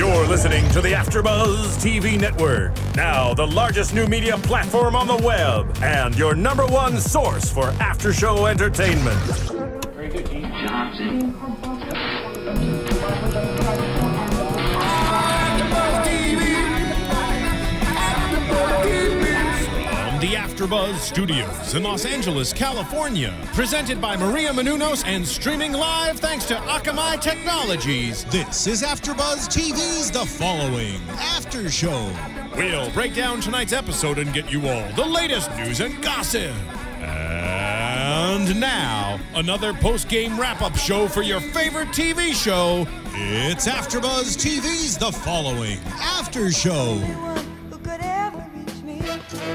You're listening to the AFTERBUZZ TV network, now the largest new media platform on the web, and your #1 source for after-show entertainment. Very good, Gene. Johnson. The AFTERBUZZ Studios in Los Angeles, California. Presented by Maria Menounos and streaming live thanks to Akamai Technologies. This is AFTERBUZZ TV's The Following After Show. We'll break down tonight's episode and get you all the latest news and gossip. And now, another post-game wrap-up show for your favorite TV show. It's AFTERBUZZ TV's The Following After Show.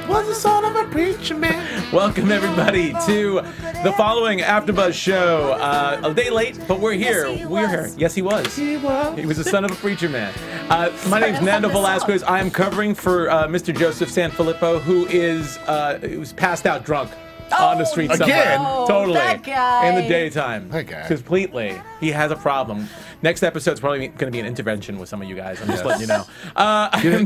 Was the son of a preacher man. Welcome everybody to the following AFTERBUZZ show. A day late, but we're here. We're here. Yes, he was. He was the son of a preacher man. My name's Nando Velasquez. I am covering for Mr. Joseph Sanfilippo, who was passed out drunk on the street again. somewhere. Totally. That guy. In the daytime. That guy. Completely. He has a problem. Next episode's probably going to be an intervention with some of you guys. I'm just letting you know.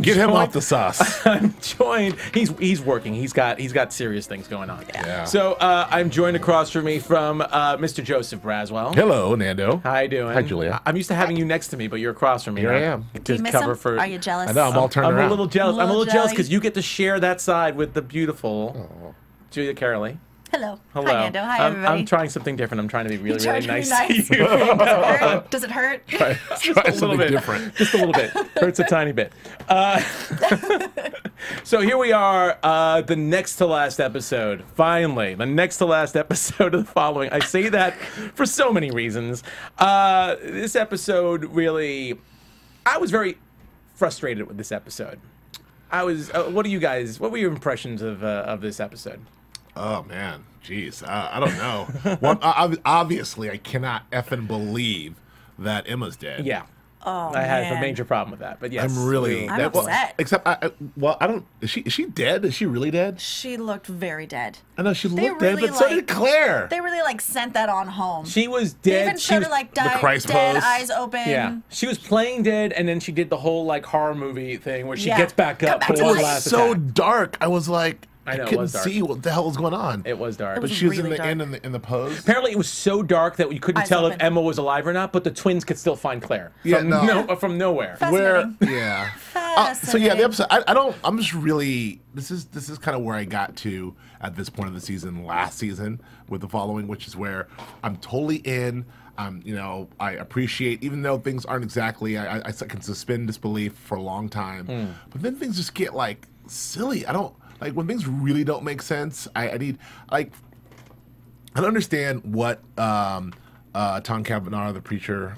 Get him off the sauce. I'm joined. He's working. He's got serious things going on. Yeah. So I'm joined across from me from Mr. Joseph Braswell. Hello, Nando. How you doing? Hi, Julia. I'm used to having you next to me, but you're across from me. Here right? I am. Do you miss him? Are you jealous? I know, I'm all turned around. I'm a little jealous. I'm a little jealous jelly. because you get to share that side with the beautiful Julia Cearley. Hello. Hello. Hi, Nando. Hi, everybody. I'm trying something different. I'm trying to be really, You're really trying nice to be to you. Does it hurt? Try a little something bit. different. Just a little bit. Hurts a tiny bit. So here we are, the next to last episode. Finally, the next to last episode of the following. I say that for so many reasons. This episode really, I was very frustrated with this episode. I was. What were your impressions of this episode? Oh, man. Jeez. I don't know. Well, obviously, I cannot effing believe that Emma's dead. Yeah. Oh, I have a man. major problem with that, but yes. I'm really... I'm upset. Except, I don't... Is she dead? Is she really dead? She looked very dead. I know she They looked dead, really, but so did like- Claire. They really sent that on home. She was They dead. even She showed was, her like Christ dead, pose. eyes open. yeah, she was playing dead, and then she did the whole like horror movie thing where she Yeah. gets back up Come for back one to last so attack. dark. I was like... I know, it couldn't was dark. see what the hell was going on. It was dark. It But was she was really in dark. the pose. Apparently, it was so dark that you couldn't Eyes tell if open. Emma was alive or not, but the twins could still find Claire Yeah, from, no. from nowhere. Where, Fascinating. yeah. So yeah, the episode. I'm just really. This is kind of where I got to at this point of the season, last season, with the following, which is where I'm totally in. I appreciate, even though things aren't exactly. I can suspend disbelief for a long time, but then things just get like silly. I don't like when things really don't make sense. I need like. I don't understand what Tom Cavanaugh, the preacher.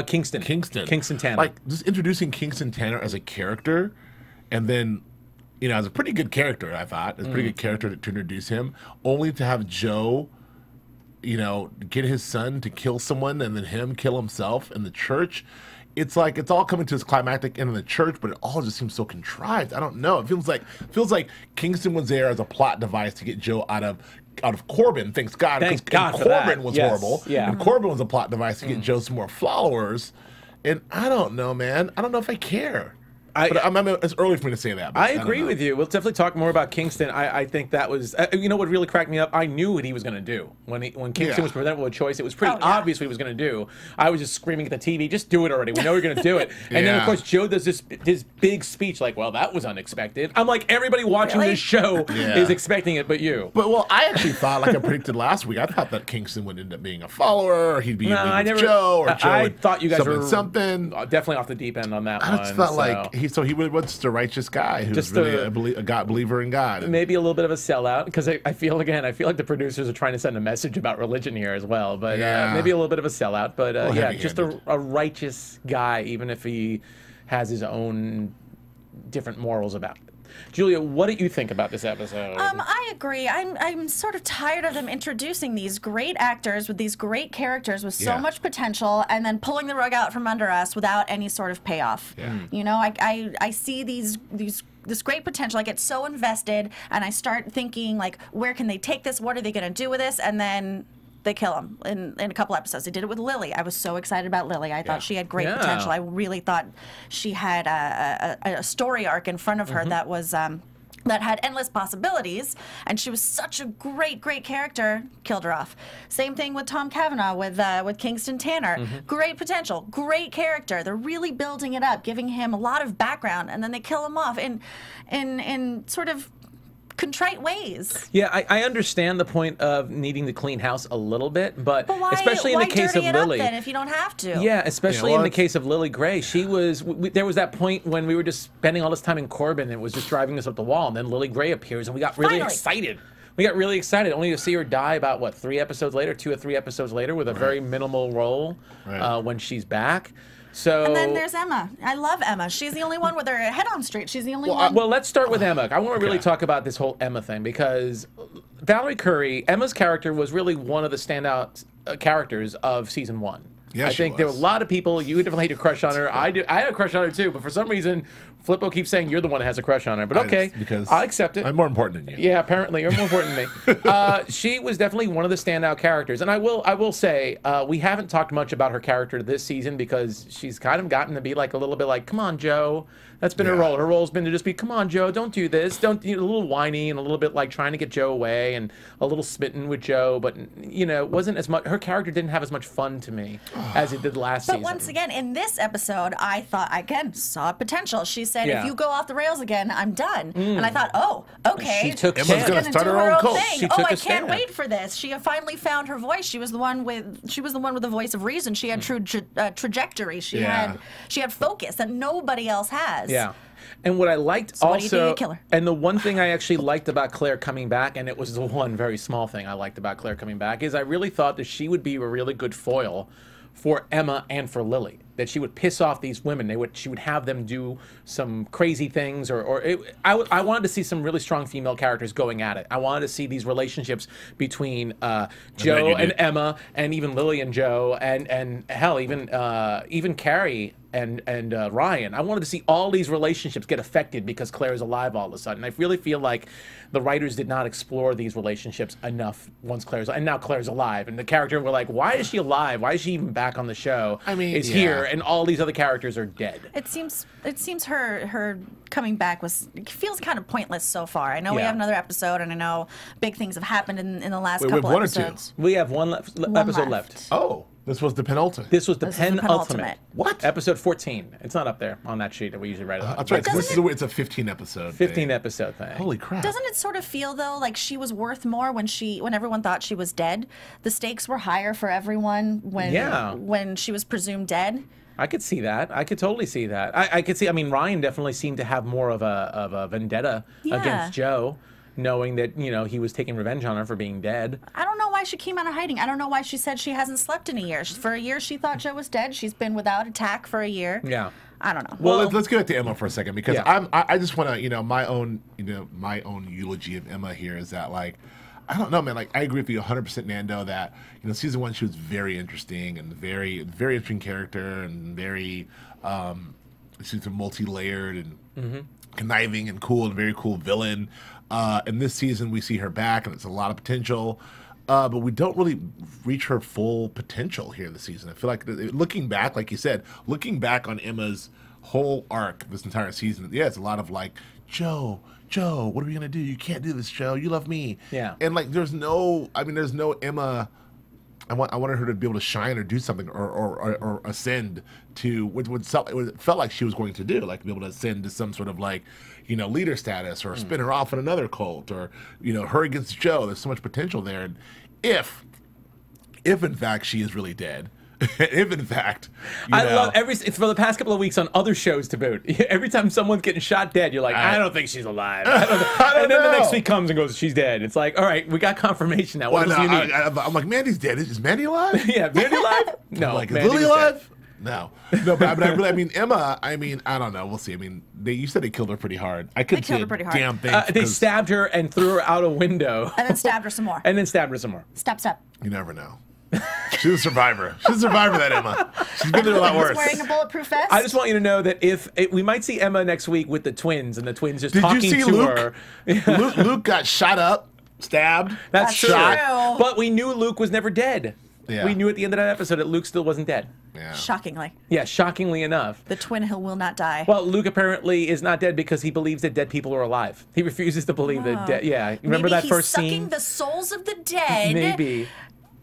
Kingston. Kingston Tanner. Like, just introducing Kingston Tanner as a character, and then, as a pretty good character, I thought. It's a pretty good character to introduce him, only to have Joe, get his son to kill someone and then him kill himself in the church. It's like it's all coming to its climactic end in the church, but it all just seems so contrived. I don't know. It feels like Kingston was there as a plot device to get Joe out of Corbin. Thanks God. Thank Because God for that. Corbin was Yes. horrible. Yeah. And Corbin was a plot device to get Joe some more followers. And I don't know, man. I don't know if I care. But it's early for me to say that. But I agree with you. We'll definitely talk more about Kingston. I think that was, what really cracked me up? I knew what he was going to do. When Kingston was presented with a choice, it was pretty obvious what he was going to do. I was just screaming at the TV, just do it already. We know you're going to do it. And then, of course, Joe does this big speech like, well, that was unexpected. I'm like, everybody watching this show is expecting it but you. But, I actually thought, like I predicted last week, I thought that Kingston would end up being a follower, or he'd be with Joe, or Joe I thought you guys were something. Definitely off the deep end on that one. I just felt like he was a righteous guy who's Just really a God believer in God. Maybe a little bit of a sellout, because I feel like the producers are trying to send a message about religion here as well. But maybe a little bit of a sellout. But just a righteous guy, even if he has his own different morals about it. Julia, what do you think about this episode? I agree. I'm sort of tired of them introducing these great actors with these great characters with so much potential, and then pulling the rug out from under us without any sort of payoff. Yeah. I see this great potential. I get so invested, and I start thinking like, where can they take this? What are they going to do with this? And then they kill him in a couple episodes. They did it with Lily. I was so excited about Lily. I thought she had great potential. I really thought she had a story arc in front of her that was that had endless possibilities, and she was such a great character. Killed her off. Same thing with Tom Cavanaugh with Kingston Tanner. Great potential, great character. They're really building it up, giving him a lot of background, and then they kill him off in sort of contrite ways. Yeah, I understand the point of needing to clean house a little bit, but why, especially in the case of Lily, then, if you don't have to. Yeah, especially in the case of Lily Gray, she was. There was that point when we were just spending all this time in Corbin, and it was just driving us up the wall, and then Lily Gray appears, and we got really excited. We got really excited, only to see her die about what 2 or 3 episodes later, with a very minimal role when she's back. So, and then there's Emma. I love Emma. She's the only one with her head on straight. She's the only one. Well, let's start with Emma. I want to really talk about this whole Emma thing, because Valerie Curry, Emma's character was really one of the standout characters of season 1. Yeah, I think there were a lot of people. You definitely had a crush on her. I had a crush on her too, but for some reason, Flippo keeps saying you're the one that has a crush on her. But okay, because I'll accept it. I'm more important than you. Yeah, apparently you're more important than me. She was definitely one of the standout characters, and I will say we haven't talked much about her character this season, because she's kind of gotten to be like a little bit like, come on, Joe. That's been her role. Her role's been to just be, come on, Joe, don't do this. Don't, a little whiny and a little bit like trying to get Joe away and a little smitten with Joe, but wasn't as much. Her character didn't have as much fun to me as it did last season. But once again, in this episode, I thought saw potential. She said, if you go off the rails again, I'm done. And I thought, oh, okay. She took Emma's going to start her own cult. I can't wait for this. She finally found her voice. She was the one with the voice of reason. She had true trajectory. She had focus that nobody else has. Yeah. And what I liked so also, what do you think of Killer? And the one thing I actually liked about Claire coming back, and it was the one very small thing I liked about Claire coming back, is I really thought that she would be a really good foil for Emma and for Lily. That she would piss off these women. She would have them do some crazy things, I wanted to see some really strong female characters going at it. I wanted to see these relationships between Joe and Emma, and even Lily and Joe, and hell, even Carrie and Ryan. I wanted to see all these relationships get affected because Claire is alive all of a sudden. I really feel like the writers did not explore these relationships enough once Claire's, and now Claire's alive, and the character, we're like, why is she alive? Why is she even back on the show? I mean, is here, and all these other characters are dead. It seems her coming back feels kind of pointless so far. I know we have another episode, and I know big things have happened in the last couple episodes. We have one episode left. Oh. This was the penultimate. This was the penultimate. What? Episode 14. It's not up there on that sheet that we usually write it on. That's right. It's a 15 episode. 15 episode thing. Holy crap! Doesn't it sort of feel though like she was worth more when everyone thought she was dead? The stakes were higher for everyone when she was presumed dead. I could see that. I could totally see that. I could see. I mean, Ryan definitely seemed to have more of a vendetta against Joe, knowing that he was taking revenge on her for being dead. I don't know why she came out of hiding. I don't know why she said she hasn't slept in a year. For a year, she thought Joe was dead. She's been without attack for a year. Yeah. I don't know. Well, let's go back to Emma for a second, because I just want to my own eulogy of Emma here is that, like, I don't know, man. Like, I agree with you 100%, Nando, that season 1 she was very interesting and very interesting character, and very she's a multi-layered and conniving and cool, and very cool villain. And this season we see her back, and it's a lot of potential, but we don't really reach her full potential here this season. I feel like looking back, like you said, looking back on Emma's whole arc this entire season, it's a lot of like, Joe, what are we gonna do? You can't do this, Joe. You love me. Yeah. And like, there's no Emma. I wanted her to be able to shine or do something or ascend to what felt like she was going to do, like be able to ascend to some sort of like, leader status, or spin her off in another cult, or, her against Joe. There's so much potential there. And if in fact she is really dead, if in fact, I love for the past couple of weeks on other shows to boot. Every time someone's getting shot dead, you're like, I don't think she's alive. And then the next week comes and goes, she's dead. It's like, all right, we got confirmation now. What else do you need? I'm like, Mandy's dead. Is Mandy alive? Yeah, Mandy alive? No, like, is Lily alive? No, but I mean, Emma. I mean, I don't know. We'll see. I mean, you said they killed her pretty hard. I couldn't see a damn thing. They stabbed her and threw her out a window, and then stabbed her some more. Stab. You never know. She's a survivor. She's a survivor, that Emma. She's been through a lot worse. Wearing a bulletproof vest. I just want you to know that we might see Emma next week with the twins, and the twins just talking to her. Luke got shot up stabbed. That's true. Shot. But we knew Luke was never dead. Yeah. We knew at the end of that episode that Luke still wasn't dead. Yeah. Shockingly. Yeah, shockingly enough. The twin who will not die. Well, Luke apparently is not dead because he believes that dead people are alive. He refuses to believe that dead. Yeah, remember that first scene? Maybe he's sucking the souls of the dead. Maybe.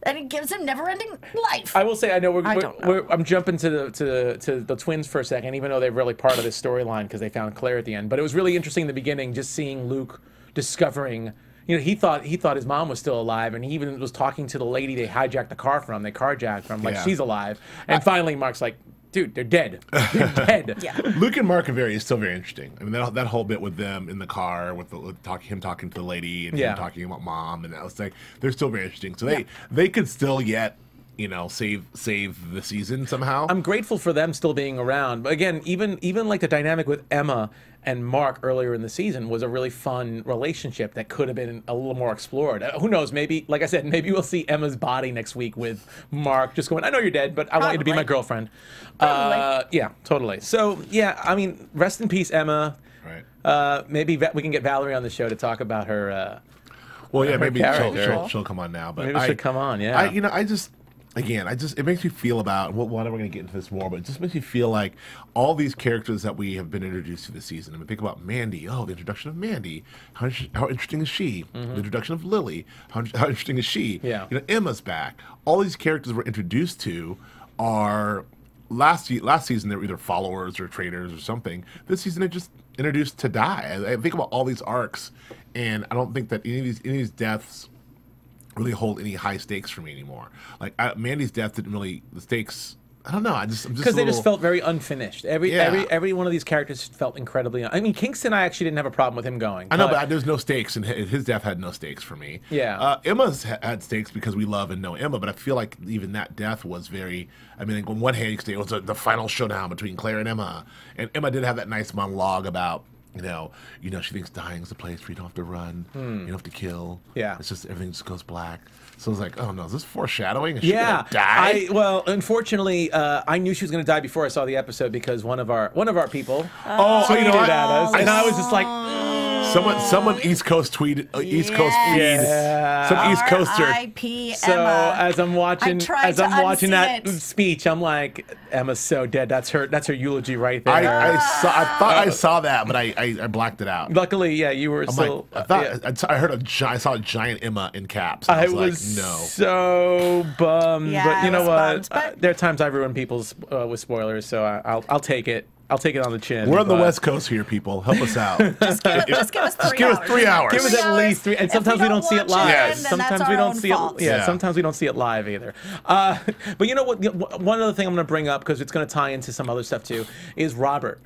And it gives him never-ending life. I will say, I know don't know. I'm jumping to the twins for a second, even though they're really part of this storyline because they found Claire at the end. But it was really interesting in the beginning, just seeing Luke discovering. You know, he thought his mom was still alive, and he even was talking to the lady they hijacked the car from, they carjacked from, like she's alive. And finally, Mark's like, "Dude, they're dead. They're dead." Yeah. Luke and Mark is still very interesting. I mean, that whole bit with them in the car, with him talking to the lady and him talking about mom, and that was like they're still very interesting. So they could still yet, you know, save the season somehow. I'm grateful for them still being around. But again, even like the dynamic with Emma and Mark earlier in the season was a really fun relationship that could have been a little more explored. Who knows? Maybe, like I said, maybe we'll see Emma's body next week with Mark just going, "I know you're dead, but I want you to be my girlfriend." Yeah, totally. So yeah, I mean, rest in peace, Emma. Right. Maybe we can get Valerie on the show to talk about her. Well, yeah, maybe character. she'll come on now. But Maybe she'll come on. Yeah. It makes me feel about, well, we're going to get into this more, but it just makes me feel like all these characters that we have been introduced to this season. I mean, think about Mandy. Oh, the introduction of Mandy. How interesting is she? The introduction of Lily. How interesting is she? Yeah. You know, Emma's back. All these characters we're introduced to are, last season, they were either followers or traitors or something. This season, they're just introduced to die. I think about all these arcs, and I don't think that any of these deaths really hold any high stakes for me anymore. Like Mandy's death didn't really, the stakes, I don't know. I'm just because they just felt very unfinished. Every one of these characters felt incredibly. I mean, Kingston, I actually didn't have a problem with him going. I know, but there's no stakes, and his death had no stakes for me. Yeah. Emma's had stakes because we love and know Emma, but I feel like even that death was very. I mean, on one hand, you could say it was the final showdown between Claire and Emma did have that nice monologue about. You know, she thinks dying is a place where you don't have to run, you don't have to kill. Yeah. It's just everything just goes black. So I was like, oh no, is this foreshadowing? Is she gonna die? die? Well, unfortunately, I knew she was going to die before I saw the episode because one of our people you know what? at us, and I was just like. Someone East Coast feed. Some East Coaster. R.I.P. Emma. So as I'm watching that it. speech, I'm like, Emma's so dead. That's her eulogy right there. I thought I saw that, but I blacked it out. Luckily, yeah, you were still. I saw a giant Emma in caps. I was like, no. So bummed. Yeah, but you know what? Bummed, there are times I ruin people's with spoilers, so I'll take it. I'll take it on the chin. We're on the West Coast here, people. Help us out. Just give us 3 hours. Give us 3 hours. Give us at least 3. And sometimes we don't see it live. Yes. Sometimes we don't see it. Yeah. Sometimes we don't see it live either. But you know what? One other thing I'm going to bring up because it's going to tie into some other stuff too is Robert.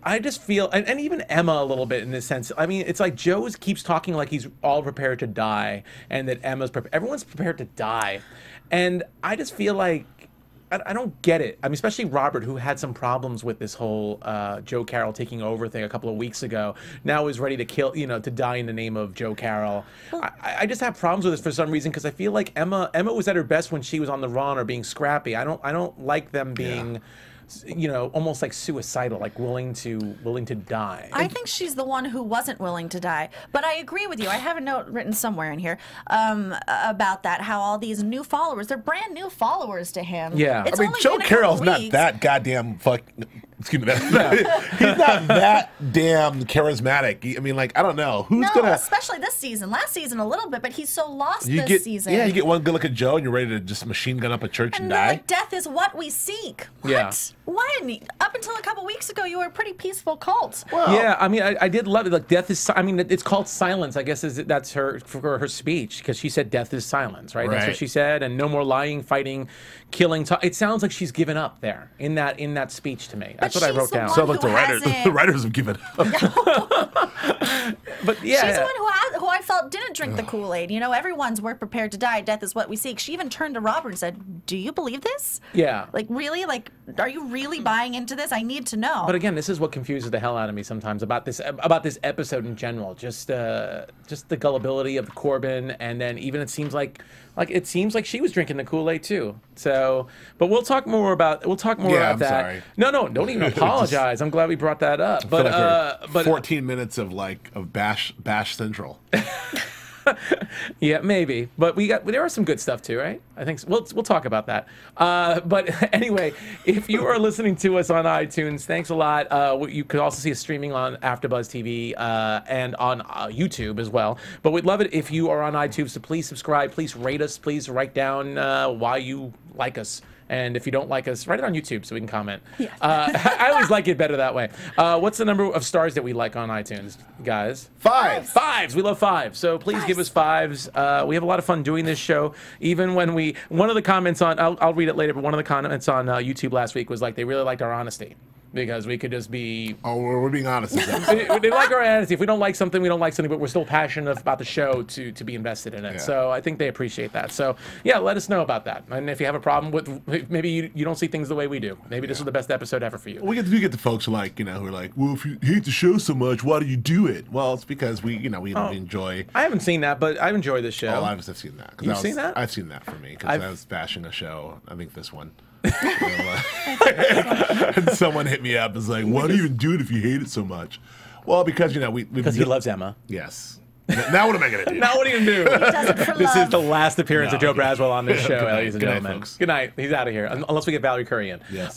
I just feel, and even Emma a little bit in this sense. I mean, it's like Joe keeps talking like he's all prepared to die, and that everyone's prepared to die, and I just feel like. I don't get it. I mean, especially Robert, who had some problems with this whole Joe Carroll taking over thing a couple of weeks ago. Now is ready to to die in the name of Joe Carroll. I just have problems with this for some reason because I feel like Emma was at her best when she was on the run or being scrappy. I don't like them being. Almost like suicidal, like willing to die. I think she's the one who wasn't willing to die. But I agree with you. I have a note written somewhere in here about that, how all these new followers, they're brand new followers to him. Yeah. It's I mean, Joe Carroll's not that goddamn excuse me. He's not that damn charismatic. I mean, like, I don't know. Who's gonna... especially this season. Last season a little bit, but he's so lost this season. Yeah, you get one good look at Joe and you're ready to just machine gun up a church and die. Like, death is what we seek. What? Yeah. When? Up until a couple weeks ago, you were a pretty peaceful cult. Well, yeah, I mean, I did love it. Like, death is. I mean, it's called silence. I guess that's for her speech because she said death is silence, right? That's what she said, and no more lying, fighting, killing. It sounds like she's given up there in that speech to me. That's what I wrote down. So like the writers have given up. But yeah, she's the one who I felt didn't drink the Kool-Aid. You know, everyone's we're prepared to die. Death is what we seek. She even turned to Robert and said, "Do you believe this? Yeah. Like really? Like, are you really buying into this? I need to know." But again, this is what confuses the hell out of me sometimes about this episode in general. Just the gullibility of Corbin, and then even it seems like she was drinking the Kool-Aid too. So, but we'll talk more about that. Sorry. No, don't even apologize. I'm glad we brought that up. But 14 minutes of Bash Central. Yeah, maybe. But there are some good stuff too, right? I think so. We'll talk about that. But anyway, if you are listening to us on iTunes, thanks a lot. You could also see us streaming on AfterBuzz TV and on YouTube as well. But we'd love it if you are on iTunes, so please subscribe, please rate us, please write down why you like us. And if you don't like us, write it on YouTube so we can comment. Yeah. I always like it better that way. What's the number of stars that we like on iTunes, guys? 5. 5s. We love 5. So please give us 5s. We have a lot of fun doing this show. Even when one of the comments on, I'll read it later, but one of the comments on YouTube last week was like they really liked our honesty. Because we could just be... Oh, we're being honest. They like our honesty. If we don't like something, we don't like something, but we're still passionate about the show to be invested in it. Yeah. So I think they appreciate that. So, yeah, let us know about that. And if you have a problem with... Maybe you don't see things the way we do. Maybe this is the best episode ever for you. We get the folks who like, who are like, well, if you hate the show so much, why do you do it? Well, it's because we enjoy... I haven't seen that, but I enjoy this show. Oh, I've seen that. You've seen that? I've seen that for me, because I was bashing a show. I think this one. And someone hit me up and was like, why do you even do it if you hate it so much? Well, because because he loves Emma. Yes. Now what am I going to do? Now what are you going to do? This is the last appearance of Joe Braswell on this show, ladies and gentlemen. Folks. Good night. He's out of here, unless we get Valerie Curry in. Yes.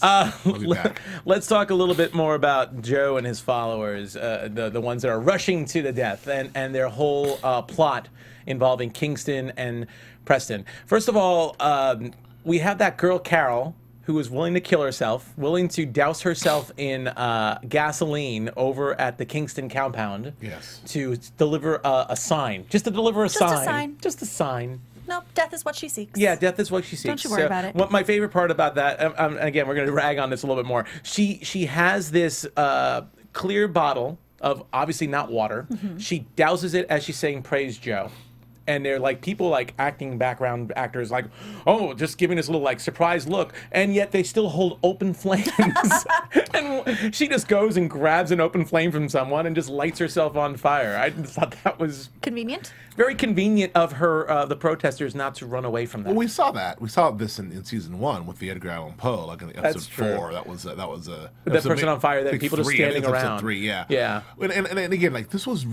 Let's talk a little bit more about Joe and his followers, the ones that are rushing to the death, and their whole plot involving Kingston and Preston. First of all, we have that girl, Carol, who was willing to kill herself, willing to douse herself in gasoline over at the Kingston compound. Yes. To deliver a sign. Just to deliver a sign. Just a sign. No, death is what she seeks. Yeah, death is what she seeks. Don't you worry about it. What my favorite part about that, again, we're going to rag on this a little bit more. She has this clear bottle of obviously not water. Mm-hmm. She douses it as she's saying, "Praise Joe." And they're like people like background actors like, oh, just giving this little like surprise look, and yet they still hold open flames. And she just goes and grabs an open flame from someone and just lights herself on fire. I thought that was convenient. Very convenient of her, the protesters, not to run away from that. Well, we saw that. We saw this in season 1 with the Edgar Allan Poe, like in episode 4. That was the person on fire. That people just standing around. 3, yeah. Yeah. And again, like this was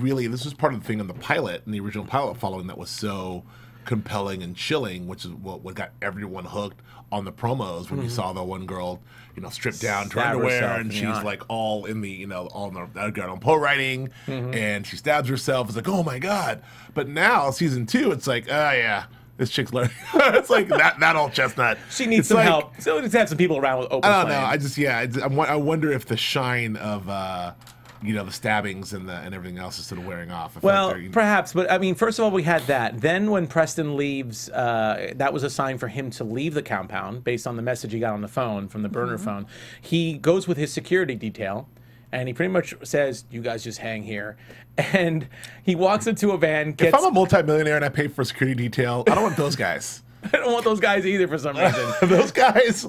part of the thing in the pilot, in the original pilot following that was so compelling and chilling, which is what got everyone hooked on the promos when we saw the one girl, stripped down to her underwear, and she's like all in the, all in the Edgar Allan Poe writing, and she stabs herself. It's like, oh my god! But now season 2, it's like, oh yeah, this chick's learning. It's like that old chestnut. She needs some help. So just have some people around with open. I don't know. I wonder if the shine of the stabbings and everything else is sort of wearing off. Well, perhaps, but I mean, first of all, we had that. Then when Preston leaves, that was a sign for him to leave the compound based on the message he got on the phone from the burner phone. He goes with his security detail, and he pretty much says, "You guys just hang here." And he walks into a van. If I'm a multimillionaire and I pay for a security detail, I don't want those guys. I don't want those guys either for some reason. Those guys,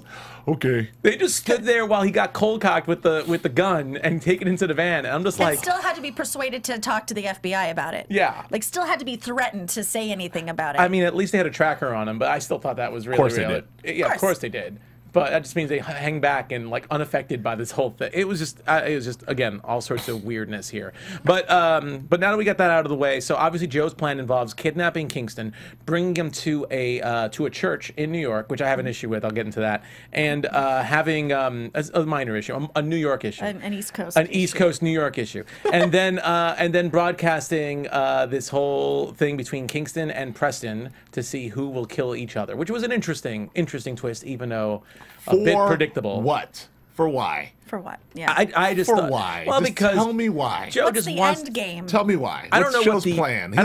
okay. They just stood there while he got cold cocked with the gun and taken into the van. And I'm just like, still had to be persuaded to talk to the FBI about it. Yeah, like still had to be threatened to say anything about it. I mean, at least they had a tracker on him, but I still thought that was really. Of course they did. Yeah, of course they did. But that just means they hang back and like unaffected by this whole thing. It was just again all sorts of weirdness here. But now that we got that out of the way, so obviously Joe's plan involves kidnapping Kingston, bringing him to a church in New York, which I have an issue with. I'll get into that, and having a minor issue, a New York issue, an East Coast, East Coast New York issue, and then broadcasting this whole thing between Kingston and Preston to see who will kill each other, which was an interesting twist, even though. A bit predictable. What? For why? For what? Yeah. I just for why? Well, just because tell me why. Joe What's just the wants end game? Tell me why. I don't know Joe's what the plan. I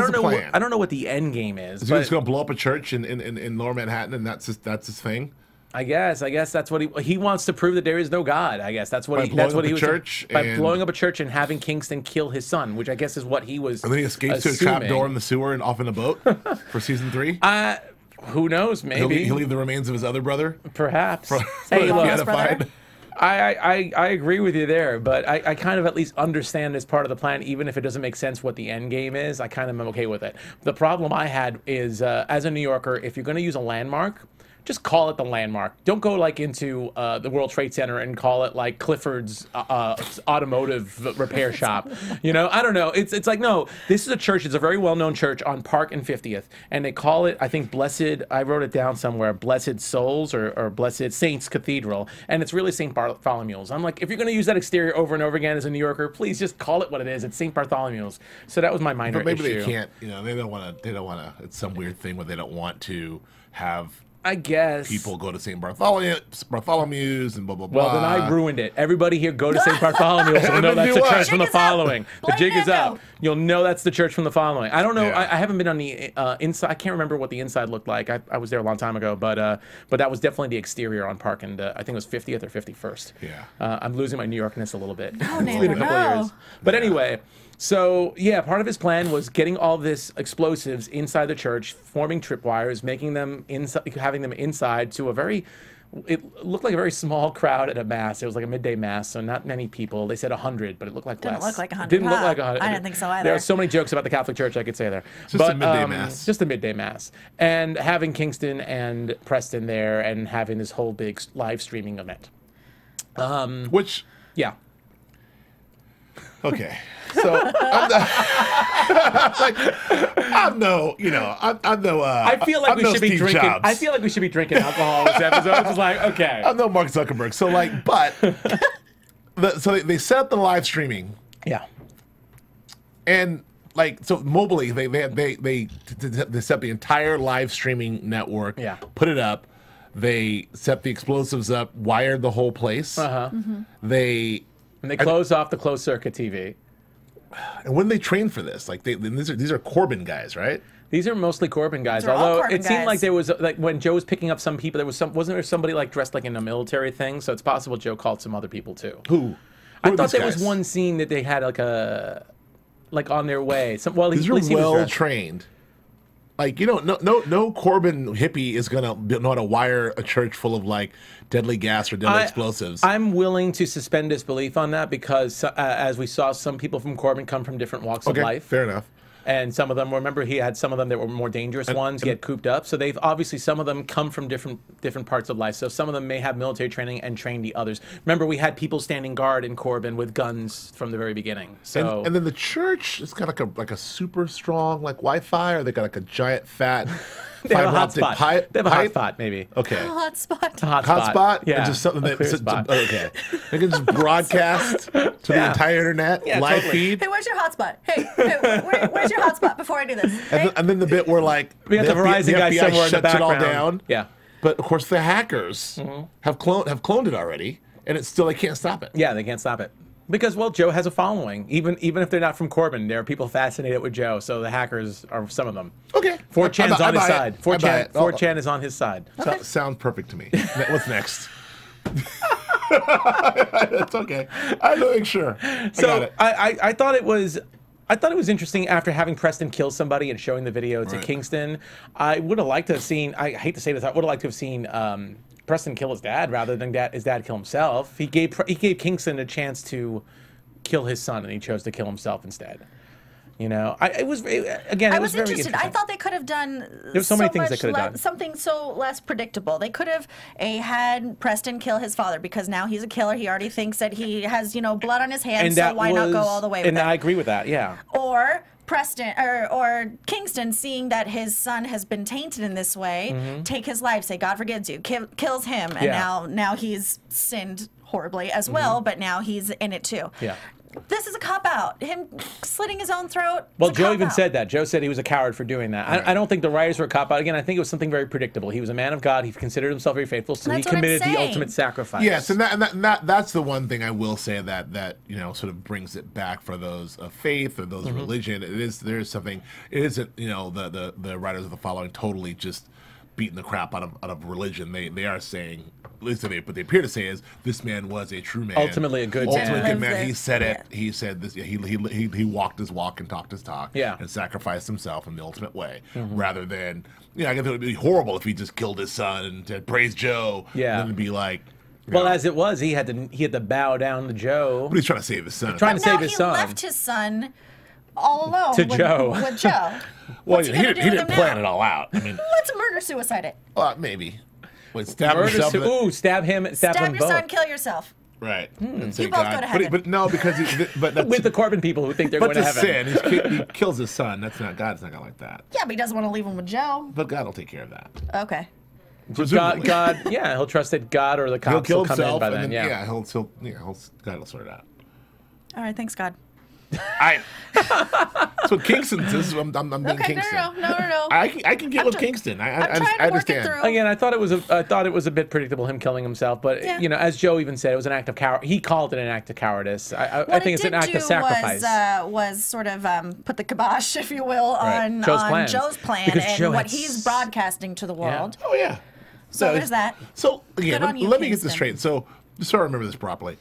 don't know what the end game is. Is he just going to blow up a church in Lower Manhattan, and that's his thing? I guess that's what he wants to prove that there is no God. I guess that's what he was by blowing up a church and having Kingston kill his son, which I guess is what he was. And then he escapes to a trap door in the sewer and off in a boat for season 3. Who knows? Maybe he'll leave the remains of his other brother. Perhaps. Hey, look, I agree with you there, but I kind of at least understand as part of the plan, even if it doesn't make sense what the end game is. I kind of am okay with it. The problem I had is, as a New Yorker, if you're going to use a landmark, just call it the Landmark. Don't go like into the World Trade Center and call it like Clifford's automotive repair shop. You know, I don't know. It's like, no, this is a church. It's a very well-known church on Park and 50th, and they call it, I think, Blessed. I wrote it down somewhere, Blessed Souls or Blessed Saints Cathedral, and it's really St. Bartholomew's. I'm like, if you're going to use that exterior over and over again as a New Yorker, please just call it what it is. It's St. Bartholomew's. So that was my minor issue. But maybe they can't. You know, they don't want to. They don't want to. It's some weird thing where they don't want to have. I guess people go to St. Bartholomew's and blah, blah, blah. Well, then I ruined it. Everybody here go to St. Bartholomew's. You'll know that's the church from the following. The jig is up. You'll know that's the church from the following. I don't know. Yeah. I haven't been on the inside. I can't remember what the inside looked like. I was there a long time ago, but that was definitely the exterior on Park, and I think it was 50th or 51st. Yeah. I'm losing my New Yorkness a little bit. Oh, it's been a couple of years. But anyway. So, yeah, part of his plan was getting all this explosives inside the church, forming tripwires, making them inside, having them inside to a very, it looked like a very small crowd at a mass. It was like a midday mass, so not many people. They said 100, but it looked like less. Didn't look like 100. Didn't look like 100. I didn't think so either. There are so many jokes about the Catholic Church I could say there. Just a midday mass. Just a midday mass. And having Kingston and Preston there and having this whole big live streaming event. Which... Yeah. Okay. So I'm no, you know, I'm no. I feel like we should be drinking. Jobs. I feel like we should be drinking alcohol this episode. It's just like, okay. I'm no Mark Zuckerberg. So like, but so they set up the live streaming. Yeah. And like, so mobily, they set the entire live streaming network. Yeah. Put it up. They set the explosives up. Wired the whole place. Mm-hmm. They closed off the closed circuit TV. And when they train for this, like these are Corbin guys, right? These are mostly Corbin guys. They're all Although Corbin it seemed guys. like there was like when Joe was picking up some people, there was wasn't there somebody like dressed like in a military thing? So it's possible Joe called some other people too. Who I thought these there was guys? one scene that they had like on their way. These are well trained. Like, you know, no Corbin hippie is gonna know how to wire a church full of like deadly gas or deadly explosives. I'm willing to suspend disbelief on that because, as we saw, some people from Corbin come from different walks of life. Fair enough. And some of them, remember, he had some of them that were more dangerous ones. He had cooped up, so they've obviously some of them come from different parts of life. So some of them may have military training and train the others. Remember, we had people standing guard in Corbin with guns from the very beginning. So and then the church has got like a super strong like Wi-Fi, or they got like a giant fat. They have a hot fiber optic spot. pipe. They have a hot spot, maybe. Okay. A hot spot. Hot spot. Yeah. And just something a clear spot. Okay. They can just broadcast to the entire internet, live feed. Hey, where's your hotspot? Hey, where's your hotspot before I do this? Hey. And then the bit where like we got the Verizon guy somewhere in the shuts it all background. down. Yeah. But of course the hackers have cloned it already, and it's still they can't stop it. Yeah, they can't stop it. Because, well, Joe has a following. Even if they're not from Corbin, there are people fascinated with Joe, so the hackers are some of them. Okay. 4chan's on his side. 4chan 4chan is on his side. Okay. Sounds perfect to me. What's next? It's okay. I'm doing sure. So I thought it was interesting after having Preston kill somebody and showing the video to Kingston. I would have liked to have seen. I hate to say this. I would have liked to have seen Preston kill his dad rather than his dad kill himself. He gave Kingston a chance to kill his son, and he chose to kill himself instead. You know, I was very interested. I thought they could have done. There's so many things they could have done. Something so less predictable. They could have had Preston kill his father because now he's a killer. He already thinks that he has blood on his hands. So why not go all the way with it? And I agree with that. Yeah. Or Preston or Kingston, seeing that his son has been tainted in this way, take his life, say God forgives you, kills him, and now he's sinned horribly as well, but now he's in it too. Yeah. This is a cop-out. Him slitting his own throat. Well, Joe even said that. Joe said he was a coward for doing that. I don't think the writers were a cop-out. Again, I think it was something very predictable. He was a man of God. He considered himself very faithful, so he committed the ultimate sacrifice. Yes, and that's the one thing I will say that sort of brings it back for those of faith or those of religion. There is something. It isn't the writers of the following totally just beating the crap out of religion. They are saying. At least what they appear to say is this man was a true man. Ultimately a good man. He said it. He said this. He walked his walk and talked his talk. Yeah. And sacrificed himself in the ultimate way, rather than I guess it would be horrible if he just killed his son and said praise Joe. Yeah. And then be like. Well, as it was, he had to bow down to Joe. But he's trying to save his son. He left his son all alone with Joe. Well, he didn't plan it all out. I mean, let's murder suicide it. Maybe. Wait, stab Murder himself. Ooh, stab him. Stab them your both. son, kill yourself. Right. And You both go to heaven. But no, because but that's, With the Corbin people who think they're but going to the heaven. sin, he kills his son. That's not God's not gonna like that. Yeah, but he doesn't want to leave him with Joe. But God will take care of that. Okay. God, yeah, he'll trust that God or the cops will come in by then. And Yeah. God will sort it out. All right, thanks, God. That's what Kingston is. I'm being Okay, Kingston. no. I can get with Kingston. I'm trying to I work it understand. through. Again, I thought it was a bit predictable him killing himself, but Yeah. you know, as Joe even said, it was an act of cowardice. He called it an act of cowardice. I What think it it's an did act of do sacrifice. was sort of put the kibosh, if you will, on Joe's plan Because and Joe what had he's broadcasting to the world. Oh yeah. So there's that. So again, Good on you, let me get this Kingston. straight. So just so I remember this properly,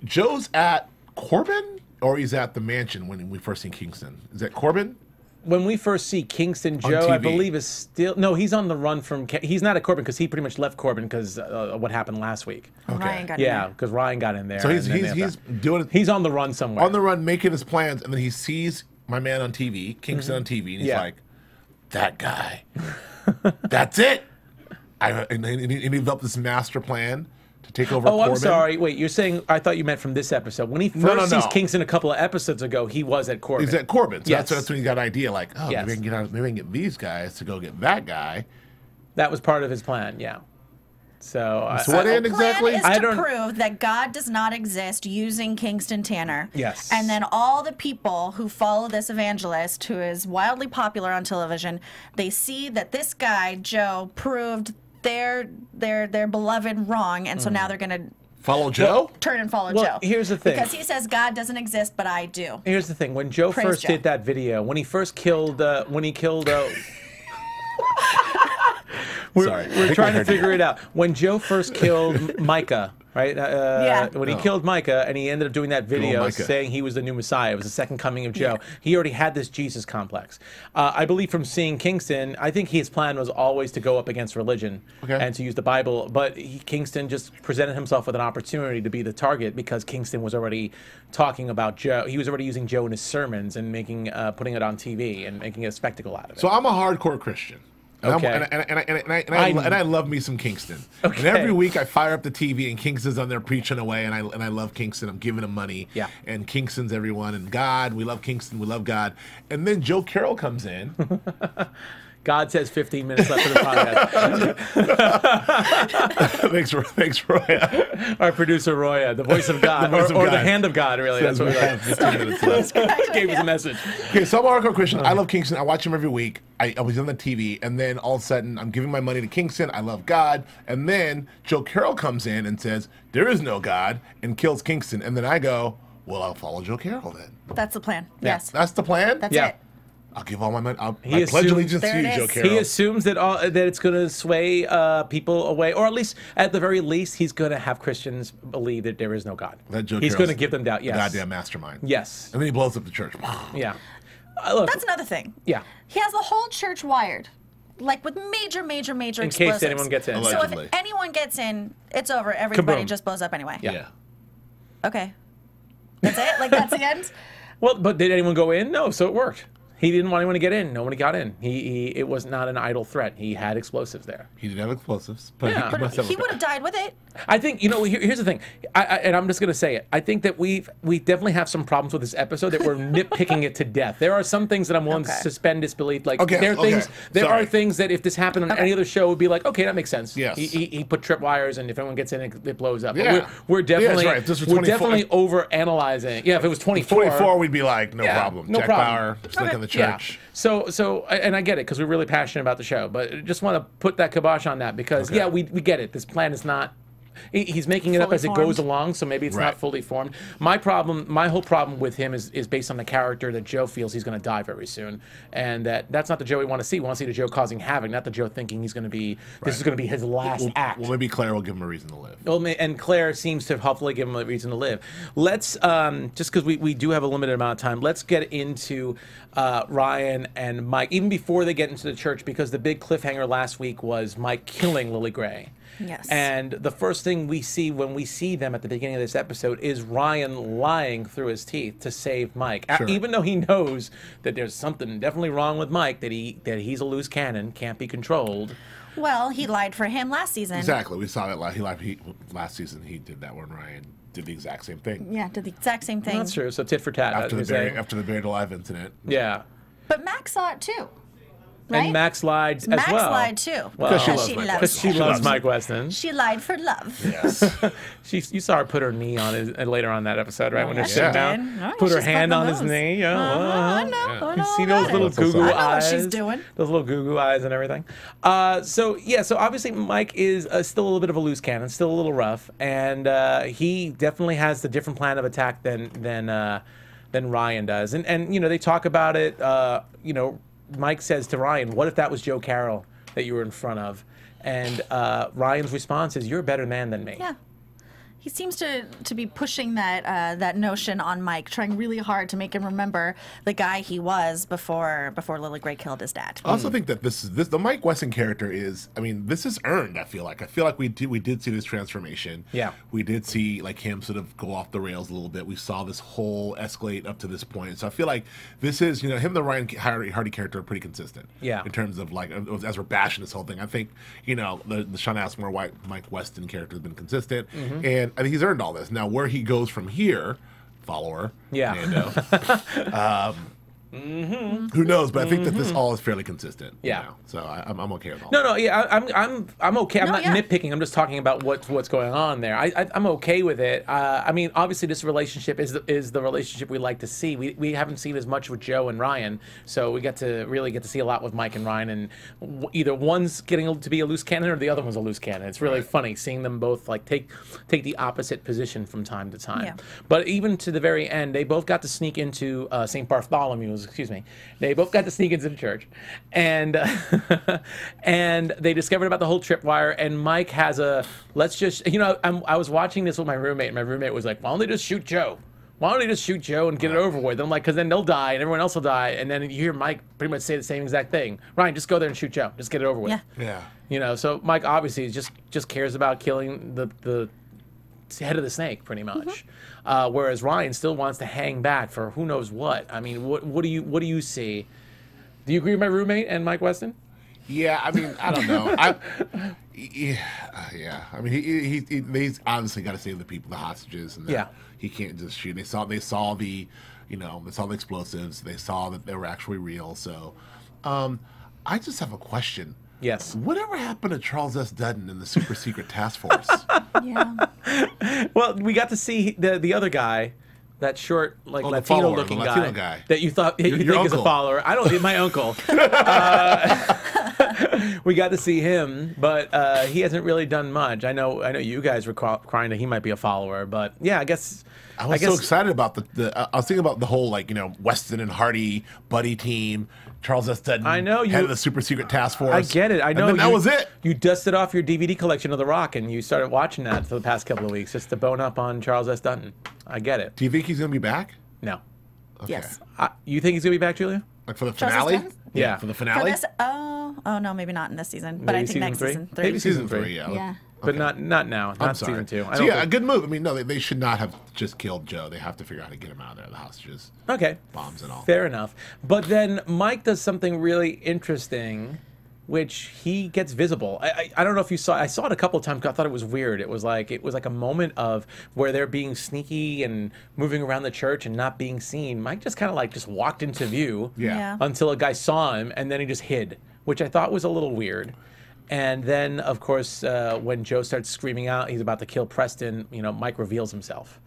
Joe's at Corbin, or he's at the mansion when we first see Kingston. Is that Corbin? When we first see Kingston, On Joe, I TV. believe is still he's on the run from. He's not at Corbin because he pretty much left Corbin because what happened last week. Ryan got in Yeah, there. because Ryan got in there. So he's and then he's doing it. he's on the run somewhere. On the run, making his plans, and then he sees my man on TV, Kingston on TV, and he's Yeah. like, "That guy, that's it." And he developed this master plan to take over. Oh, Corbin. I'm sorry. Wait, you're saying I thought you meant from this episode. When he first No. sees Kingston a couple of episodes ago, he was at Corbin. He's at Corbin. So Yes. that's when he got an idea, like, oh, Yes. maybe I can get these guys to go get that guy. That was part of his plan. Yeah. So what end The exactly? plan is I to don't- prove that God does not exist using Kingston Tanner. Yes. And then all the people who follow this evangelist, who is wildly popular on television, they see that this guy, Joe, proved their beloved wrong, and so now they're going to Follow Joe? turn and follow Well, Joe. here's the thing. Because he says God doesn't exist, but I do. Here's the thing: when Joe Praise first Joe. did that video, when he first killed, we're trying to figure it out. When Joe first killed Micah, right? When he killed Micah, and he ended up doing that video Micah. saying he was the new Messiah, it was the second coming of Joe. He already had this Jesus complex. I believe from seeing Kingston, I think his plan was always to go up against religion and to use the Bible. But Kingston just presented himself with an opportunity to be the target because Kingston was already talking about Joe. He was already using Joe in his sermons and putting it on TV and making a spectacle out of it. So I'm a hardcore Christian. And Okay. and I love me some Kingston. Okay. And every week I fire up the TV and Kingston's on there preaching away, and I love Kingston. I'm giving him money. Yeah. And Kingston's everyone, and God, we love Kingston, we love God. And then Joe Carroll comes in. God says 15 minutes left of the podcast. thanks, Roy. Our producer Roya, the voice of God, voice of or the God. hand of God, really. That's what we like. 15 minutes left. Gave us a message. Okay, so I'm a hardcore Christian. I love Kingston. I watch him every week. I was on the TV, and then all of a sudden, I'm giving my money to Kingston. I love God. And then Joe Carroll comes in and says, there is no God, and kills Kingston. And then I go, well, I'll follow Joe Carroll then. That's the plan. Yes. That's the plan? That's Yeah. it. I'll give all my money. I He pledge assumes- allegiance to There you, it Joe is. Carroll. He assumes that it's going to sway people away, or at the very least, he's going to have Christians believe that there is no God. That Joe He's Carroll's going to give them doubt. Yes. Goddamn mastermind. Yes. And then he blows up the church. Yeah. Look. That's another thing. Yeah. He has the whole church wired, like with major In explosives. case anyone gets in. Allegedly. So if anyone gets in, it's over. Everybody Kaboom. just blows up anyway. Yeah. Yeah. Okay. That's it? Like, that's the end? Well, but did anyone go in? No, so it worked. He didn't want anyone to get in. Nobody got in. It was not an idle threat. He had explosives there. He didn't have explosives. But Yeah. he must have He would have died with it. I think, here's the thing, and I'm just going to say it. I think that we definitely have some problems with this episode that we're nitpicking it to death. There are some things that I'm willing to Okay. suspend disbelief. Like Okay, there okay. are Sorry. things that if this happened on any other show, would be like, okay, that makes sense. Yes. He put tripwires, and if anyone gets in, it blows up. But Yeah. we're definitely Yeah, that's right. If this was we're 24 definitely over analyzing. Yeah, if it was 24. 24, we'd be like, no Yeah, problem. no Jack problem. Bauer, slick in the Yeah. church. So, and I get it because we're really passionate about the show, but just want to put that kibosh on that because, yeah, we get it. This plan is not. He's making it up Fully as it goes formed. along, so maybe it's Right. not fully formed. My whole problem with him is based on the character that Joe feels he's going to die very soon, and that's not the Joe we want to see. We want to see the Joe causing havoc, not the Joe thinking he's going to be. This is going to be his last act. Well, maybe Claire will give him a reason to live. Well, and Claire seems to hopefully give him a reason to live. Let's, just because we do have a limited amount of time, let's get into Ryan and Mike, even before they get into the church, because the big cliffhanger last week was Mike killing Lily Gray. Yes. And the first thing we see when we see them at the beginning of this episode is Ryan lying through his teeth to save Mike. Sure. Even though he knows that there's something definitely wrong with Mike, that he's a loose cannon, can't be controlled. Well, he lied for him last season. Exactly. We saw that last season. He did that when Ryan did the exact same thing. Yeah, did the exact same thing. That's true. So tit for tat. After the buried alive incident. Yeah. But Max saw it too. Right? And Max lied as Max well. lied too. Well, Because she loves Mike Weston. She lied for love. Yes. You saw her put her knee on his later on that episode, right? When they're sitting down. Oh, Put her she's hand on fucking his those. knee. Yeah. I know. You see those little goo-goo I know eyes? what she's doing. Those little goo-goo eyes and everything. So obviously Mike is still a little bit of a loose cannon, still a little rough, and he definitely has the different plan of attack than Ryan does. And they talk about it. Mike says to Ryan, "What if that was Joe Carroll that you were in front of?" And Ryan's response is, "You're a better man than me." Yeah. He seems to be pushing that notion on Mike, trying really hard to make him remember the guy he was before Lily Gray killed his dad. I also think that the Mike Weston character is, this is earned. I feel like we did see this transformation. Yeah, we did see like him sort of go off the rails a little bit. We saw this whole escalate up to this point. So I feel like this is him and the Ryan Hardy character are pretty consistent. Yeah, in terms of like as we're bashing this whole thing, I think the Sean Asmore Mike Weston character has been consistent and I think he's earned all this. Now, where he goes from here, follower, Nando, who knows? But I think that this all is fairly consistent. Yeah. So I'm okay with all. No, yeah, I'm okay. I'm not yeah. nitpicking. I'm just talking about what's going on there. I'm okay with it. Obviously, this relationship is the relationship we like to see. We haven't seen as much with Joe and Ryan, so we really get to see a lot with Mike and Ryan, and either one's getting to be a loose cannon or the other one's a loose cannon. It's really funny seeing them both like take the opposite position from time to time. Yeah. But even to the very end, they both got to sneak into St. Bartholomew's. They both got to sneak into the church, and and they discovered about the whole tripwire. And Mike has let's just I was watching this with my roommate, and my roommate was like, "Why don't they just shoot Joe? Why don't they just shoot Joe and get it over with?" I'm like, "Because then they'll die, and everyone else will die." And then you hear Mike pretty much say the same exact thing. Ryan, just go there and shoot Joe. Just get it over with. Yeah. So Mike obviously just cares about killing the head of the snake, pretty much. Whereas Ryan still wants to hang back for who knows what. What do you see? Do you agree with my roommate and Mike Weston? Yeah, I don't know. He's obviously got to save the people, the hostages, and he can't just shoot. They saw the explosives. They saw that they were actually real. So, I just have a question. Yes. Whatever happened to Charles S. Dutton in the super secret task force? Yeah. Well, we got to see the other guy, that short, like Latino-looking guy that you think is a follower. I don't. My uncle. We got to see him, but he hasn't really done much. I know you guys were crying that he might be a follower, but yeah, I guess. I was so excited about I was thinking about the whole Weston and Hardy buddy team. Charles S. Dutton, I know, head of the super secret task force. I get it. I know. And then that was it. You dusted off your DVD collection of The Rock, and you started watching that for the past couple of weeks just to bone up on Charles S. Dutton. I get it. Do you think he's going to be back? No. Okay. Yes. You think he's going to be back, Julia? Like for the finale? Yeah. For the finale? For this, oh no, maybe not in this season. But Maybe I think next three? season 3. Maybe season 3. Yeah. But not now. Not season 2. So yeah, a good move. No, they should not have just killed Joe. They have to figure out how to get him out of there, the hostages. Okay. Bombs and all. Fair enough. But then Mike does something really interesting, which he gets visible. I don't know if you saw. I saw it a couple of times. I thought it was weird. It was like a moment of where they're being sneaky and moving around the church and not being seen. Mike just kind of just walked into view until a guy saw him, and then he just hid, which I thought was a little weird. And then, of course, when Joe starts screaming out he's about to kill Preston, Mike reveals himself.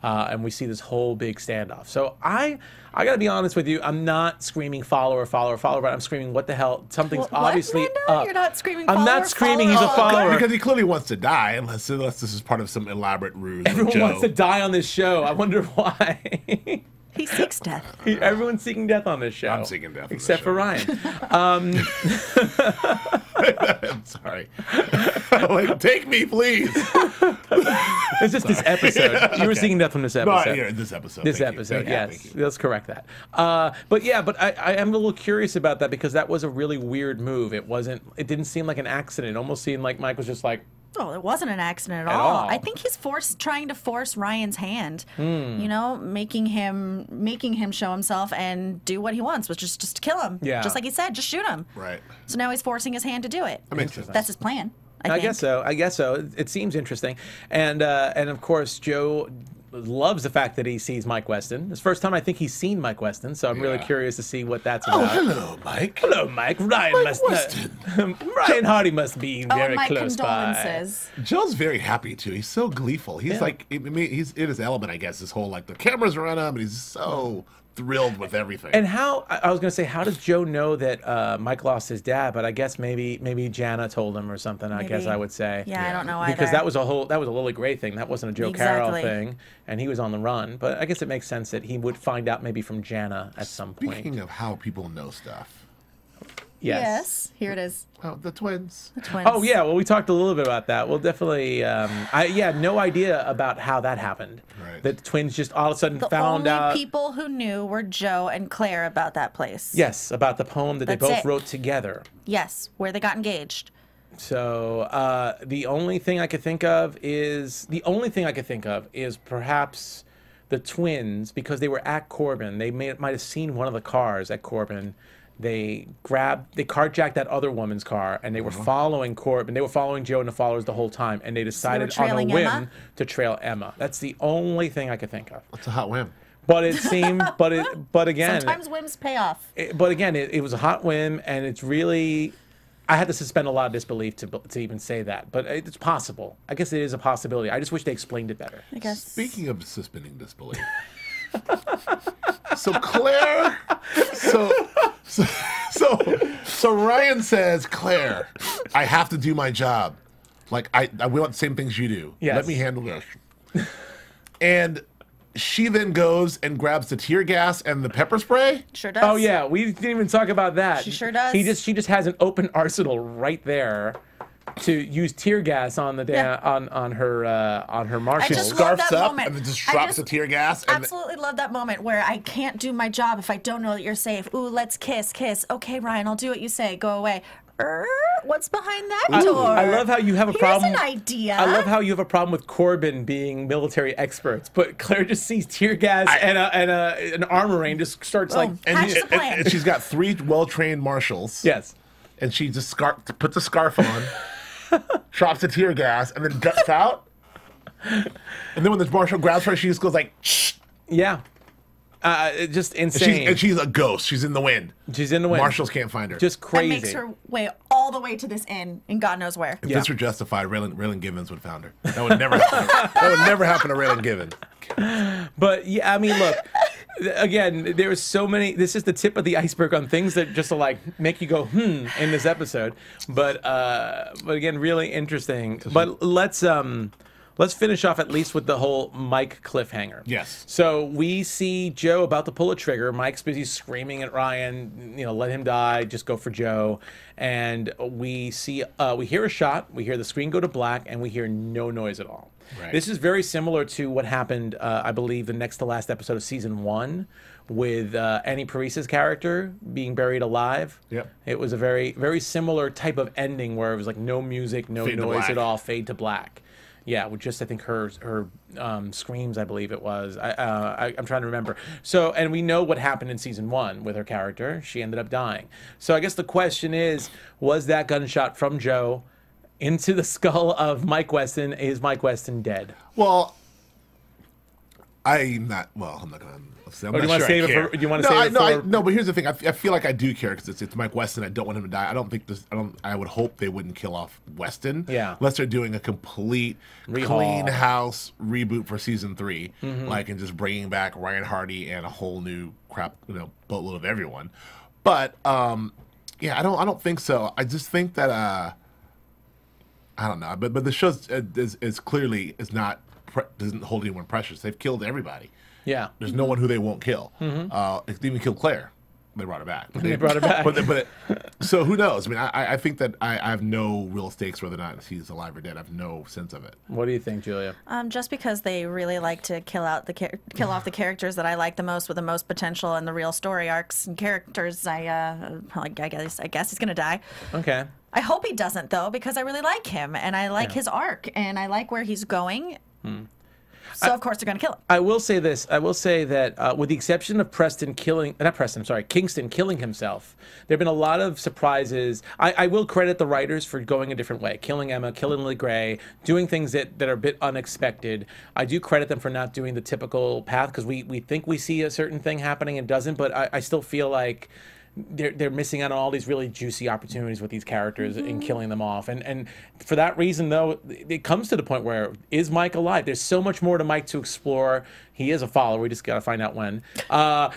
And we see this whole big standoff. So I got to be honest with you. I'm not screaming follower, but I'm screaming, what the hell? Something's obviously Nando? up. You're not screaming follower, I'm not screaming he's a follower. Because he clearly wants to die, unless this is part of some elaborate ruse. Everyone wants to die on this show. I wonder why. He seeks death. Everyone's seeking death on this show. I'm seeking death. Except for Ryan. I'm sorry. Take me, please. It's just this episode. You were seeking death from this episode. No, this episode. This episode, yes. Let's correct that. But I am a little curious about that because that was a really weird move. It didn't seem like an accident. It almost seemed like Mike was just like, Oh, it wasn't an accident at all. I think he's trying to force Ryan's hand. You know, making him show himself and do what he wants, which is just to kill him. Yeah. Just like he said, just shoot him. Right. So now he's forcing his hand to do it. That's his plan. I guess so. It seems interesting, and of course Joe loves the fact that he sees Mike Weston. It's the first time I think he's seen Mike Weston, so I'm really curious to see what that's about. Oh, hello, Mike. Hello, Mike. Ryan Hardy must be very my close condolences. by. Joe's very happy too. He's so gleeful. He's like, I mean, he's in his element, I guess. This whole like the cameras are on him, and he's so thrilled with everything. And how I was going to say, how does Joe know that Mike lost his dad? But I guess maybe Jana told him or something. I guess I would say. Yeah, I don't know either. Because that was a Lily Gray thing. That wasn't a Joe Carroll thing, and he was on the run. But I guess it makes sense that he would find out maybe from Jana at some point. Speaking of how people know stuff. Yes, here it is. Oh, the twins. The twins. Oh yeah, well we talked a little bit about that. We'll definitely. I had no idea about how that happened. Right. That the twins just all of a sudden found out. The only people who knew were Joe and Claire about that place. Yes, about the poem that they both wrote together. Yes, where they got engaged. So the only thing I could think of is perhaps the twins, because they were at Corbin. They might have seen one of the cars at Corbin. They carjacked that other woman's car, and they were following Corbin. They were following Joe and the followers the whole time, and they decided on a whim to trail Emma. That's the only thing I could think of. That's a hot whim. But it seemed, but again, sometimes whims pay off. But again, it was a hot whim, and it's really, I had to suspend a lot of disbelief to even say that. But it's possible. I guess it is a possibility. I just wish they explained it better. I guess. Speaking of suspending disbelief. So Claire, so Ryan says, Claire, I have to do my job. Like I want the same things you do. Yes. Let me handle this. And she then goes and grabs the tear gas and the pepper spray. Sure does. Oh yeah, we didn't even talk about that. She sure does. She just has an open arsenal right there to use tear gas on the on her Marshall. I just love Scarfs that up moment. and then just drops the tear gas. And absolutely love that moment where I can't do my job if I don't know that you're safe. Ooh, let's kiss. Okay, Ryan, I'll do what you say. Go away. What's behind that door? I love how you have a problem. Here's an idea. I love how you have a problem with Corbin being military experts, but Claire just sees tear gas and an armory and just starts and she's got 3 well-trained marshals. Yes. And she just puts a scarf on, drops the tear gas, and then ducks out. And then when the marshal grabs her, she just goes like, shh. Yeah. Just insane. And she's a ghost. She's in the wind. She's in the wind. Marshals can't find her. Just crazy. And makes her way all the way to this inn in God knows where. If this were justified, Raylan Givens would have found her. That would never happen. That would never happen to Raylan Givens. But yeah, I mean, look. Again, there are so many. This is the tip of the iceberg on things that just like make you go in this episode. But again, really interesting. But let's finish off at least with the whole Mike cliffhanger. Yes. So we see Joe about to pull a trigger. Mike's busy screaming at Ryan, let him die, just go for Joe. And we see, we hear a shot, we hear the screen go to black, and we hear no noise at all. Right. This is very similar to what happened, I believe, the next to last episode of season 1 with Annie Parise's character being buried alive. Yep. It was a very, very similar type of ending where it was like no music, no noise at all, fade to black. Yeah, with just I think her screams, I believe it was. I'm trying to remember. So, and we know what happened in season 1 with her character. She ended up dying. So I guess the question is, was that gunshot from Joe into the skull of Mike Weston? Is Mike Weston dead? Well, I'm not going to. Do you want to save it for? No, but here's the thing. I feel like I do care because it's Mike Weston. I don't want him to die. I don't think this. I would hope they wouldn't kill off Weston. Yeah. Unless they're doing a complete clean house reboot for season 3, like and just bringing back Ryan Hardy and a whole new boatload of everyone. But yeah, I don't think so. I just think that I don't know. But the show is clearly doesn't hold anyone precious. They've killed everybody. Yeah. There's no one who they won't kill. They even killed Claire. they brought it back. They brought it back. So who knows? I mean, I think that I have no real stakes whether or not he's alive or dead. I have no sense of it. What do you think, Julia? Just because they really like to kill off the characters that I like the most with the most potential and the real story arcs and characters, I guess he's gonna die. Okay. I hope he doesn't though, because I really like him and I like his arc and I like where he's going. So of course they're going to kill him. I will say this. I will say that with the exception of Kingston killing himself, there have been a lot of surprises. I will credit the writers for going a different way, killing Emma, killing Lily Gray, doing things that are a bit unexpected. I do credit them for not doing the typical path, because we think we see a certain thing happening and doesn't, but I still feel like they're missing out on all these really juicy opportunities with these characters and killing them off. And for that reason, though, it comes to the point where, is Mike alive? There's so much more to Mike to explore. He is a follower. We just got to find out when.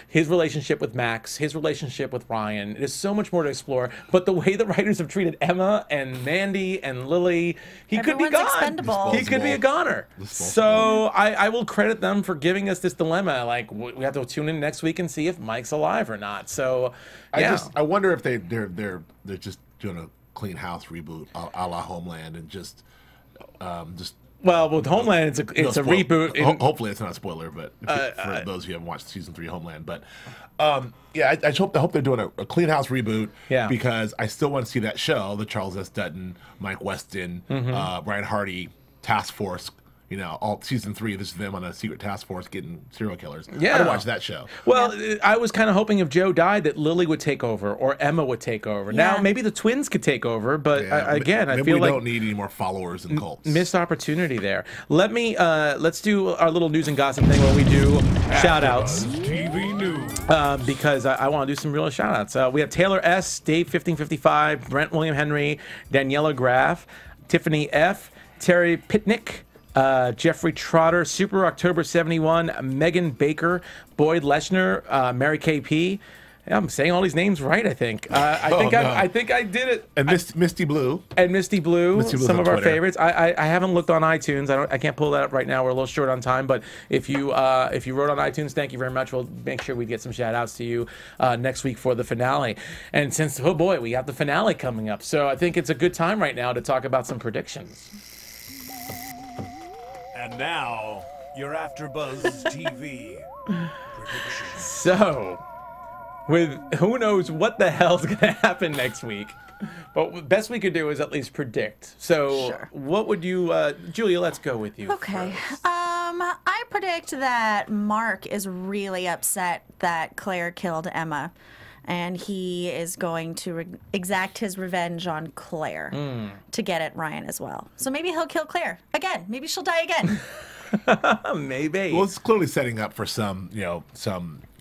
His relationship with Max, his relationship with Ryan. There's so much more to explore. But the way the writers have treated Emma and Mandy and Lily, he could be gone. Expendable. He could be a goner. So I will credit them for giving us this dilemma. Like, we have to tune in next week and see if Mike's alive or not. So I wonder if they're just doing a clean house reboot a la Homeland and just. Well, with Homeland, it's a reboot. Hopefully, it's not a spoiler, but for those who haven't watched season 3 of Homeland, but I hope they're doing a clean house reboot. Yeah. Because I still want to see that show, the Charles S. Dutton, Mike Weston, Brian Hardy task force. You know, all season 3, this is them on a secret task force getting serial killers. Yeah. I'd watch that show. Well, I was kind of hoping if Joe died that Lily would take over or Emma would take over. Yeah. Now, maybe the twins could take over, but I feel like we don't need any more followers and cults. Missed opportunity there. Let's do our little news and gossip thing where we do shout-outs. TV News. Because I want to do some real shout-outs. We have Taylor S., Dave 1555, Brent William Henry, Daniela Graff, Tiffany F., Terry Pitnick, Jeffrey Trotter, Super October 71, Megan Baker, Boyd Leshner, Mary KP. I'm saying all these names right, I think. I think I did it. And Misty Blue. And Misty Blue, some of our Twitter. favorites. I haven't looked on iTunes. I can't pull that up right now. We're a little short on time. But if you wrote on iTunes, thank you very much. We'll make sure we get some shout outs to you next week for the finale. And since, oh boy, we got the finale coming up. So I think it's a good time right now to talk about some predictions. And now, your AfterBuzz TV predictions. So, with who knows what the hell's going to happen next week, but the best we could do is at least predict. So, what would you, Julia, let's go with you. Okay. I predict that Mark is really upset that Claire killed Emma. And he is going to exact his revenge on Claire to get at Ryan as well. So maybe he'll kill Claire again. Maybe she'll die again. Maybe. Well, it's clearly setting up for some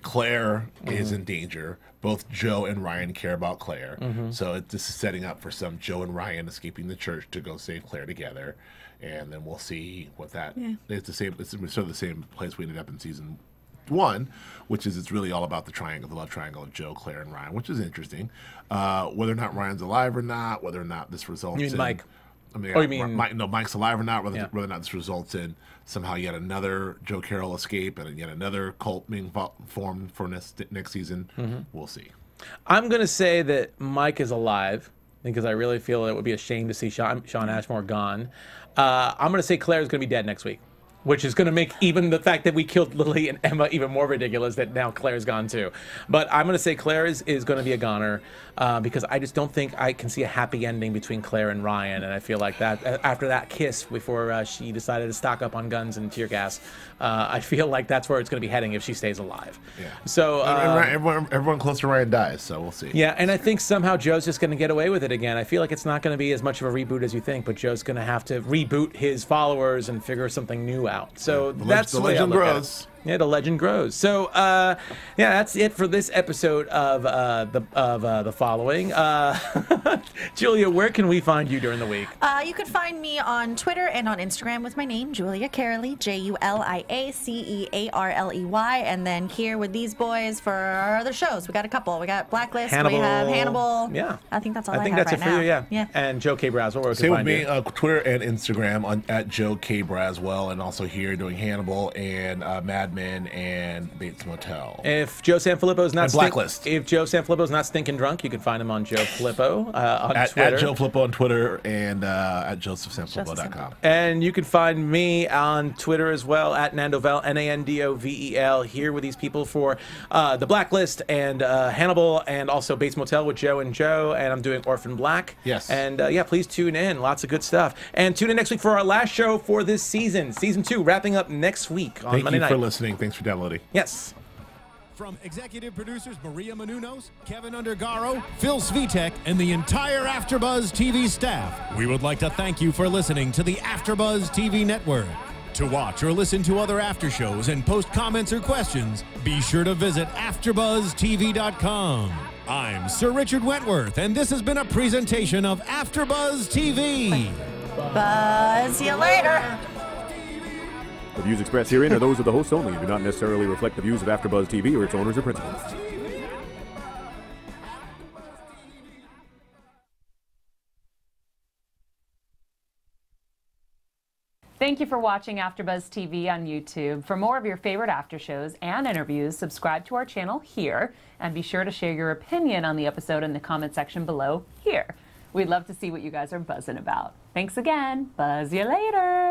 Claire is in danger. Both Joe and Ryan care about Claire. So this is setting up for some Joe and Ryan escaping the church to go save Claire together. And then we'll see what that... Yeah. It's sort of the same place we ended up in season 1, which is it's really all about the love triangle of Joe, Claire, and Ryan, which is interesting. Whether or not Ryan's alive or not, whether or not this results in... Mike? Mike's alive or not, whether or not this results in somehow yet another Joe Carroll escape and yet another cult being formed for next season. We'll see. I'm going to say that Mike is alive because I really feel it would be a shame to see Sean Ashmore gone. I'm going to say Claire is going to be dead next week, which is going to make even the fact that we killed Lily and Emma even more ridiculous that now Claire's gone too. But I'm going to say Claire is going to be a goner because I just don't think I can see a happy ending between Claire and Ryan. And I feel like that after that kiss before she decided to stock up on guns and tear gas, I feel like that's where it's going to be heading if she stays alive. Yeah. So everyone close to Ryan dies, so we'll see. Yeah, and I think somehow Joe's just going to get away with it again. I feel like it's not going to be as much of a reboot as you think, but Joe's going to have to reboot his followers and figure something new out. So that's the legend grows. Yeah, the legend grows. So, that's it for this episode of the following. Julia, where can we find you during the week? You can find me on Twitter and on Instagram with my name, Julia Cearley, JuliaCearley, and then here with these boys for our other shows. We got a couple. We got Blacklist. Hannibal. We have Hannibal. Yeah, I think that's all I think have that's right it for now. you. Yeah. And Joe K. Braswell. Where Same can with find me, Twitter and Instagram at Joe K. Braswell, and also here doing Hannibal and Mad Men and Bates Motel. If Joe Sanfilippo's not Blacklist. If Joe Sanfilippo's not stinking drunk, you can find him on Joe Filippo on Twitter. At Joe Filippo on Twitter and at josephsanfilippo.com. And you can find me on Twitter as well at Nandovel, Nandovel, here with these people for The Blacklist and Hannibal, and also Bates Motel with Joe and Joe. And I'm doing Orphan Black. Yes. And yeah, please tune in. Lots of good stuff. And tune in next week for our last show for this season, season 2, wrapping up next week on Monday night. Thank you for listening. Thanks for downloading. Yes. From executive producers Maria Menounos, Kevin Undergaro, Phil Svitek, and the entire AfterBuzz TV staff, we would like to thank you for listening to the AfterBuzz TV network. To watch or listen to other after shows and post comments or questions, be sure to visit AfterBuzzTV.com. I'm Sir Richard Wentworth, and this has been a presentation of AfterBuzz TV. Buzz you later. The views expressed herein are those of the hosts only and do not necessarily reflect the views of AfterBuzz TV or its owners or principals. Thank you for watching AfterBuzz TV on YouTube. For more of your favorite after shows and interviews, subscribe to our channel here, and be sure to share your opinion on the episode in the comment section below here. We'd love to see what you guys are buzzing about. Thanks again. Buzz you later.